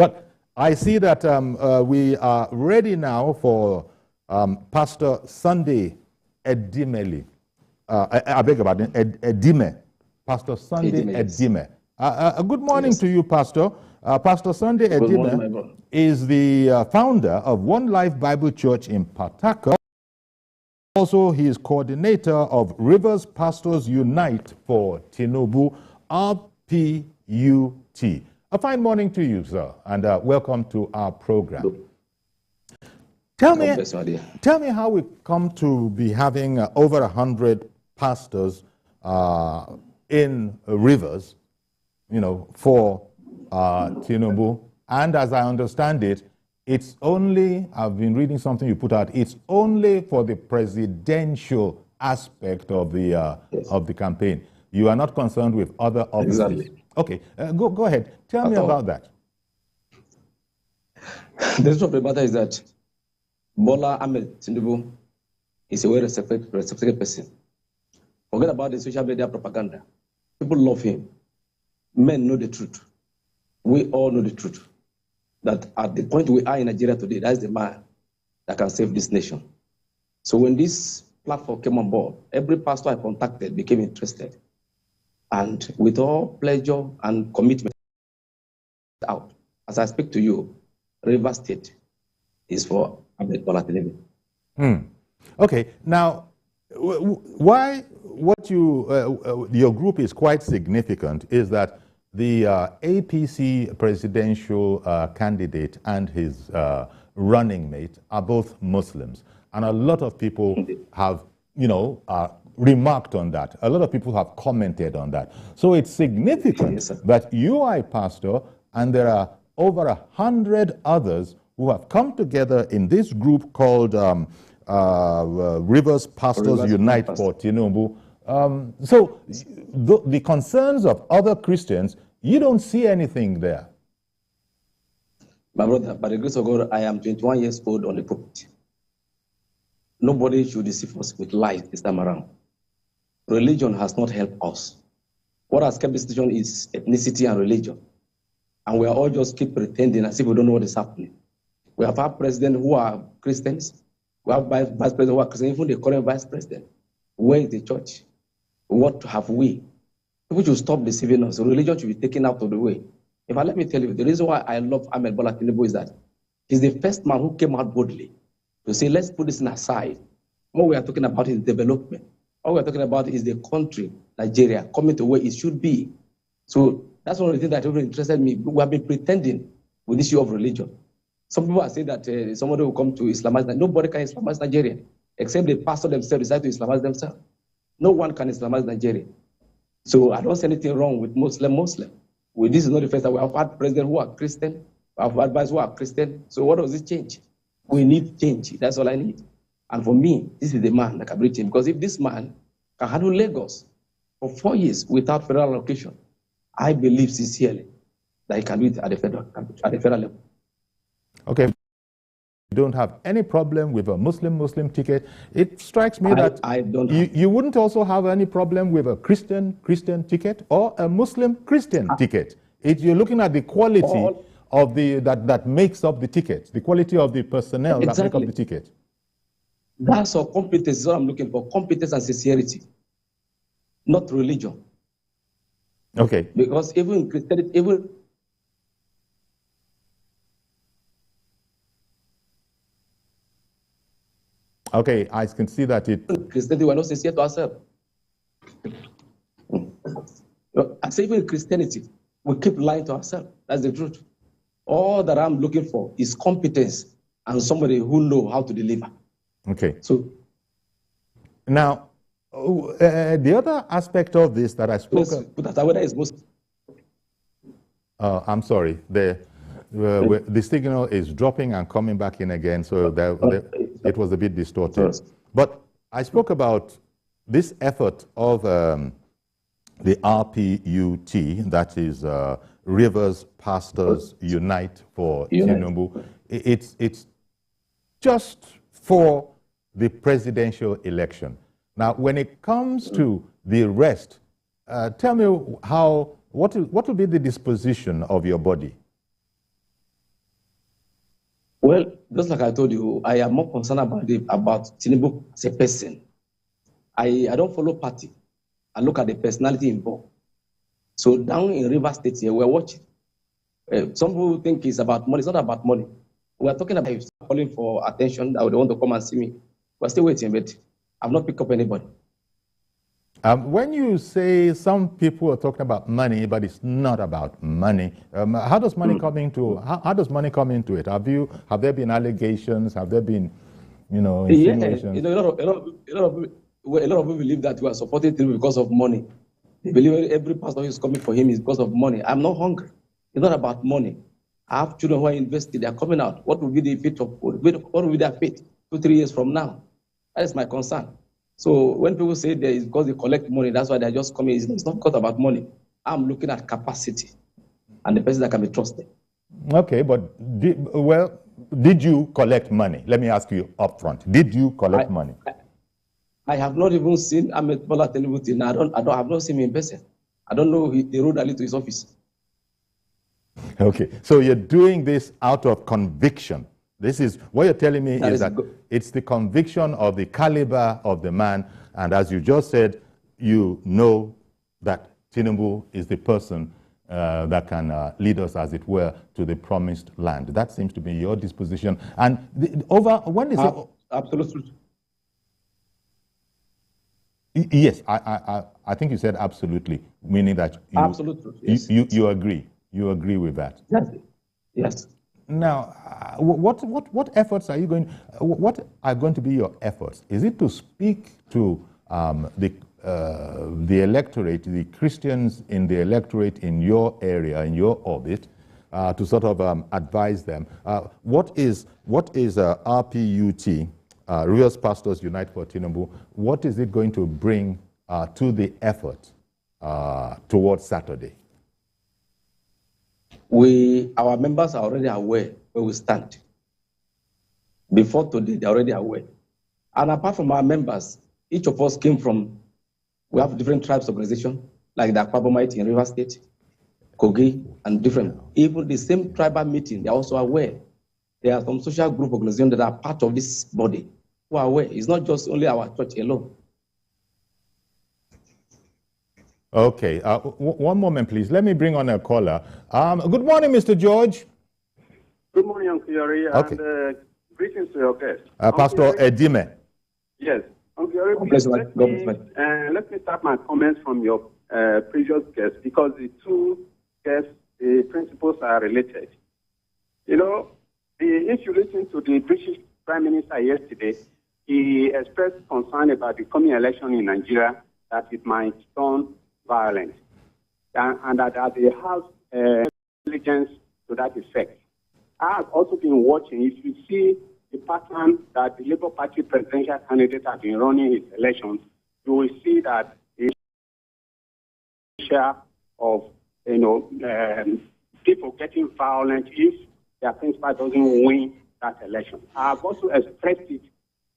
But I see that we are ready now for Pastor Sunday Edimeh. I beg your pardon, Edimeh. Pastor Sunday Edimeh. Good morning to you, Pastor. Pastor Sunday Edimeh is the founder of One Life Bible Church in Pataka. Also, he is coordinator of Rivers Pastors Unite for Tinubu, RPUT. A fine morning to you, sir, and welcome to our program. Tell me how we come to be having over 100 pastors in Rivers, for Tinubu. And as I understand it, it's only, I've been reading something you put out, it's only for the presidential aspect of the campaign. You are not concerned with other offices. Exactly. Okay, go ahead. Tell me about that. The truth of the matter is that Bola Tinubu is a very respected person. Forget about the social media propaganda. People love him. Men know the truth. We all know the truth. That at the point we are in Nigeria today, that's the man that can save this nation. So when this platform came on board, every pastor I contacted became interested. And with all pleasure and commitment out, as I speak to you, Rivers State is for Endorse Bola Tinubu. Okay, now, why your group is quite significant is that the APC presidential candidate and his running mate are both Muslims. And a lot of people have, remarked on that. A lot of people have commented on that. So it's significant that you are a pastor and there are over 100 others who have come together in this group called Rivers Pastors Unite for Tinubu. So the concerns of other Christians, you don't see anything there. My brother, by the grace of God, I am 21 years old on the pulpit. Nobody should deceive us with lies this time around. Religion has not helped us. What has kept this nation is ethnicity and religion. And we are all just keep pretending as if we don't know what is happening. We have had presidents who are Christians. We have vice presidents who are Christians, even the current vice president. Where is the church? What have we? People should stop deceiving us. Religion should be taken out of the way. If I let me tell you, the reason why I love Endorse Bola Tinubu is that he's the first man who came out boldly to say, let's put this aside. What we are talking about is development. What we are talking about is the country, Nigeria, coming to where it should be. So that's one of the things that really interested me. We have been pretending with the issue of religion. Some people are saying that somebody will come to Islamize. Nobody can Islamize Nigeria, except the pastor themselves decide to Islamize themselves. No one can Islamize Nigeria. So I don't see anything wrong with Muslim. This is not the first time we have had presidents who are Christian, we have advisors who are Christian. So what does it change? We need change. That's all I need. And for me, this is the man that can bring change. Because if this man can handle Lagos for 4 years without federal allocation, I believe sincerely that he can do it at the federal level. Okay. You don't have any problem with a Muslim ticket. It strikes me that you wouldn't also have any problem with a Christian ticket or a Muslim Christian ticket. You're looking at the quality of that makes up the ticket, the quality of the personnel that make up the ticket. That's all competence is what I'm looking for. Competence and sincerity, not religion. Okay. Because even in Christianity, okay, I can see that Christianity, we're not sincere to ourselves. I say even in Christianity, we keep lying to ourselves. That's the truth. All that I'm looking for is competence and somebody who knows how to deliver. Okay. So now, the other aspect of this that I spoke of... I'm sorry. The signal is dropping and coming back in again, so it was a bit distorted. But I spoke about this effort of the RPUT, that is Rivers Pastors Unite for Tinubu. It's just for the presidential election. Now, when it comes to the rest, tell me what will be the disposition of your body? Well, just like I told you, I am more concerned about Tinubu as a person. I don't follow party. I look at the personality involved. So down in River State here, we're watching. Some people think it's about money. It's not about money. We're talking about calling for attention that they want to come and see me. We're still waiting, but I've not picked up anybody. When you say some people are talking about money, but it's not about money, how does money come into? How does money come into it? Have there been allegations? Have there been, insinuations? Yeah, a lot of people believe that we are supporting him because of money. They believe every pastor who is coming for him is because of money. I'm not hungry. It's not about money. I have children who are invested. They are coming out. What will be the fate of? What will be their fate 2-3 years from now? That is my concern. So when people say that it's because they collect money, that's why they're just coming. It's not because about money. I'm looking at capacity and the person that can be trusted. Okay, but did you collect money? Let me ask you up front. Did you collect money? I have not even seen Edimeh Bola Tinubu. I have not seen him in person. I don't know the road that leads to his office. Okay, so you're doing this out of conviction. This is what you're telling me is that it's the conviction of the caliber of the man, and as you just said, you know that Tinubu is the person that can lead us, as it were, to the promised land. That seems to be your disposition. And when is it? Absolutely. Yes, I think you said absolutely, meaning that Absolutely. Yes. You agree. You agree with that. Yes. Now, what efforts are you going? What are going to be your efforts? Is it to speak to the electorate, the Christians in the electorate in your area, in your orbit, to sort of advise them? What is RPUT, Rivers Pastors Unite for Tinubu? What is it going to bring to the effort towards Saturday? Our members are already aware where we stand. Before today, they're already aware. And apart from our members, each of us we have different tribes organization, like the Akwabomite in River State, Kogi, and different. Even the same tribal meeting, they're also aware. There are some social group organizations that are part of this body who are aware. It's not just only our church alone. Okay, one moment, please. Let me bring on a caller. Good morning, Mr. George. Good morning, Uncle Yori, okay. And greetings to your guest. Pastor Edimeh. Yes. Uncle Yori, please let me start my comments from your previous guest, because the two guests, the principles are related. If you listen to the British Prime Minister yesterday, he expressed concern about the coming election in Nigeria, that it might turn violent, and that they have intelligence to that effect. I have also been watching. If you see the pattern that the Labour Party presidential candidate has been running his elections, you will see that a share of people getting violent if their principal doesn't win that election. I have also expressed it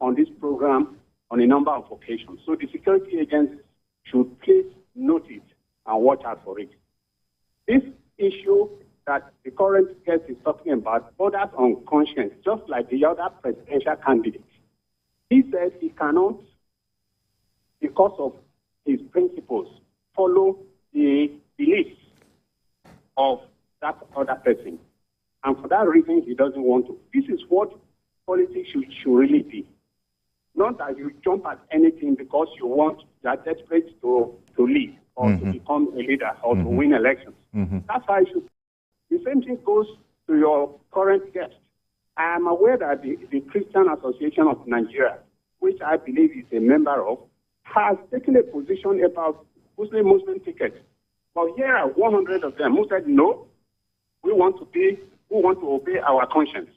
on this program on a number of occasions. So the security agencies should please note it and watch out for it. This issue that the current guest is talking about borders on conscience, just like the other presidential candidate. He said he cannot, because of his principles, follow the beliefs of that other person. And for that reason, he doesn't want to. This is what politics should really be. Not that you jump at anything because you are desperate to lead or to become a leader or to win elections. That's how it should be. The same thing goes to your current guest. I am aware that the Christian Association of Nigeria, which I believe is a member of, has taken a position about Muslim tickets. But here are 100 of them who said, no, we want to obey our conscience.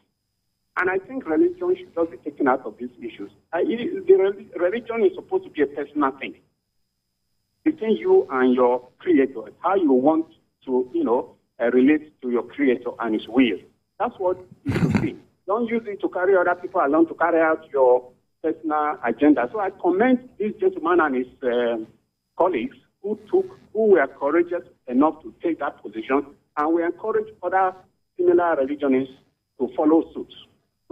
And I think religion should just be taken out of these issues. Religion is supposed to be a personal thing between you and your creator, how you want to, relate to your creator and his will. That's what it should be. Don't use it to carry other people along to carry out your personal agenda. So I commend this gentleman and his colleagues who were courageous enough to take that position, and we encourage other similar religionists to follow suit.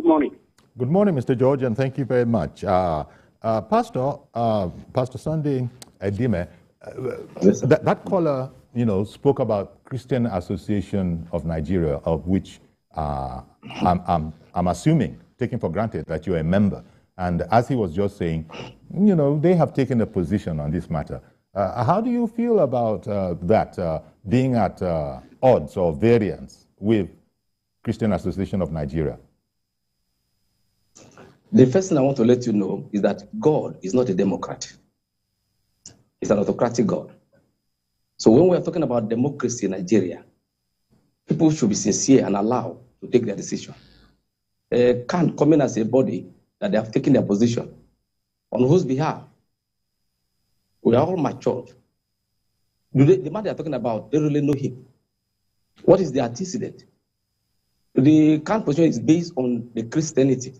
Good morning. Good morning, Mr. George, and thank you very much. Pastor Sunday Edimeh, Yes, sir. that caller, spoke about Christian Association of Nigeria, of which I'm assuming, taking for granted that you're a member. And as he was just saying, they have taken a position on this matter. How do you feel about that, being at odds or variance with Christian Association of Nigeria? The first thing I want to let you know is that God is not a democrat. He's an autocratic God. So when we are talking about democracy in Nigeria, people should be sincere and allowed to take their decision. Can't come in as a body that they have taken their position. On whose behalf? We are all matured. The man they are talking about, they really know him. What is the antecedent? The current position is based on the Christianity,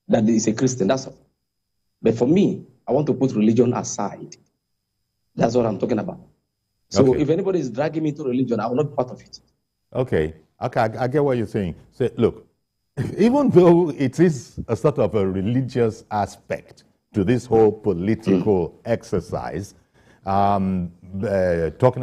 that is a Christian, that's all. But for me, I want to put religion aside. That's what I'm talking about. So Okay. if anybody is dragging me to religion, I will not be part of it. Okay, I get what you're saying. So, look, even though it is a sort of a religious aspect to this whole political exercise, talking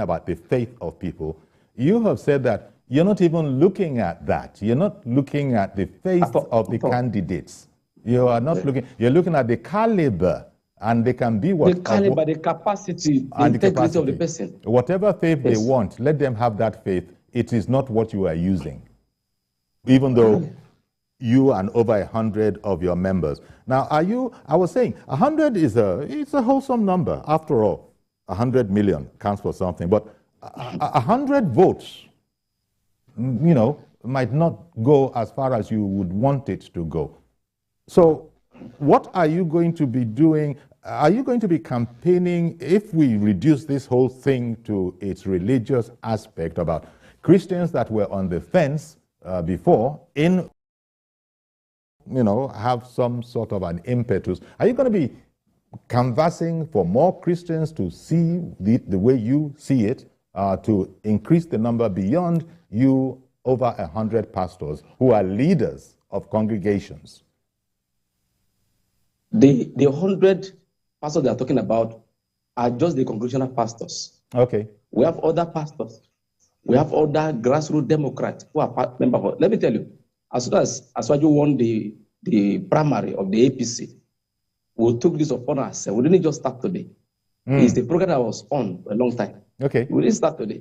about the faith of people, you have said that you're not even looking at that. You're not looking at the faith of the candidates. You are not looking, you're looking at the caliber, and they can be what? The caliber, the capacity, the and integrity of the person. Whatever faith Yes. they want, let them have that faith. It is not what you are using. Even though you and over 100 of your members. Now, I was saying, 100 it's a wholesome number. After all, 100 million counts for something. But 100 votes, might not go as far as you would want it to go. So what are you going to be doing? Are you going to be campaigning if we reduce this whole thing to its religious aspect about Christians that were on the fence before have some sort of an impetus? Are you going to be canvassing for more Christians to see the way you see it, to increase the number beyond you over 100 pastors who are leaders of congregations? The 100 pastors they are talking about are just the congregational pastors. Okay. We have other pastors. We have other grassroots Democrats who are members of. Let me tell you, as soon as Aswaju won the primary of the APC, we took this upon ourselves. We didn't just start today. It's the program that was on a long time. Okay. We didn't start today.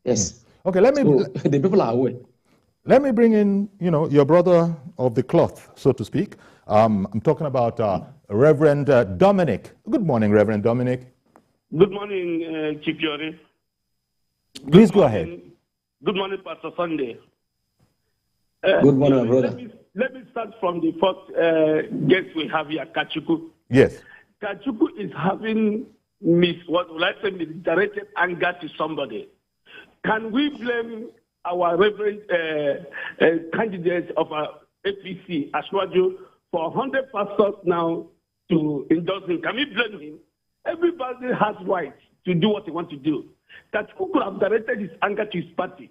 Yes. Okay, the people are aware. Let me bring in, your brother of the cloth, so to speak. I'm talking about Reverend Dominic. Good morning, Reverend Dominic. Good morning, Chief Yori. Please go ahead. Good morning, Pastor Sunday. Good morning, brother. Let me start from the first guest we have here, Kachuku. Yes. Kachuku is having misdirected anger to somebody. Can we blame our reverend candidate of our APC, Ashwaju, for 100 pastors now to endorse him? Can we blame him? Everybody has rights to do what they want to do. Kachuku could have directed his anger to his party.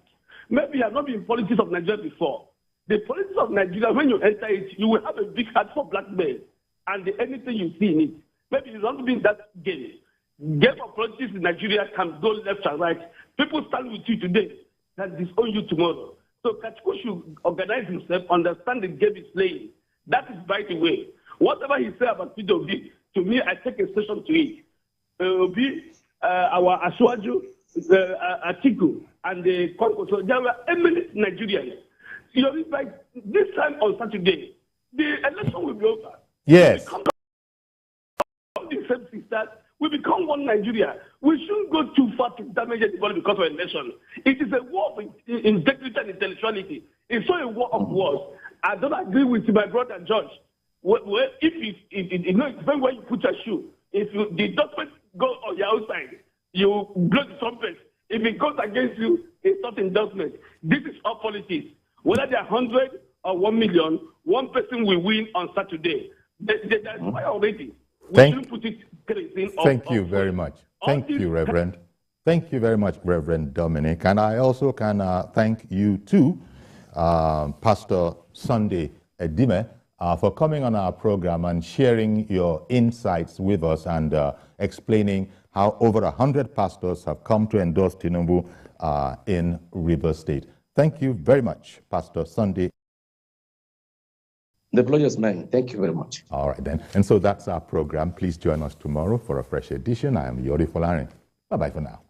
Maybe he has not been in politics of Nigeria before. The politics of Nigeria, when you enter it, you will have a big heart for black men and anything you see in it. Maybe you don't be in that game. Game of politics in Nigeria can go left and right. People stand with you today and disown you tomorrow. So Kachuku should organize himself, understand the game he's playing. That is, by the way, whatever he said about PWB, to me, I take a session to it. Our Ashwaju, Atiku, and the Congo. So there were eminent Nigerians. Like this time on Saturday, the election will be over. Yes. We become one Nigeria. We shouldn't go too far to damage anybody because of election. It is a war of integrity and intellectuality. It's not a war of wars. I don't agree with my brother George. It's very well you put your shoe. If the document goes on your outside, you blow the trumpet. If it goes against you, it's not endorsement. This is all politics. Whether there are 100 or 1 million, one person will win on Saturday. That's why already. Thank you very much. Thank you, Reverend. Thank you very much, Reverend Dominic. And I also can thank you too, Pastor Sunday Edimeh, for coming on our program and sharing your insights with us and explaining how over 100 pastors have come to endorse Tinubu in Rivers State. Thank you very much, Pastor Sunday. The pleasure is mine. Thank you very much. All right, then. And so that's our program. Please join us tomorrow for a fresh edition. I am Yori Folarin. Bye-bye for now.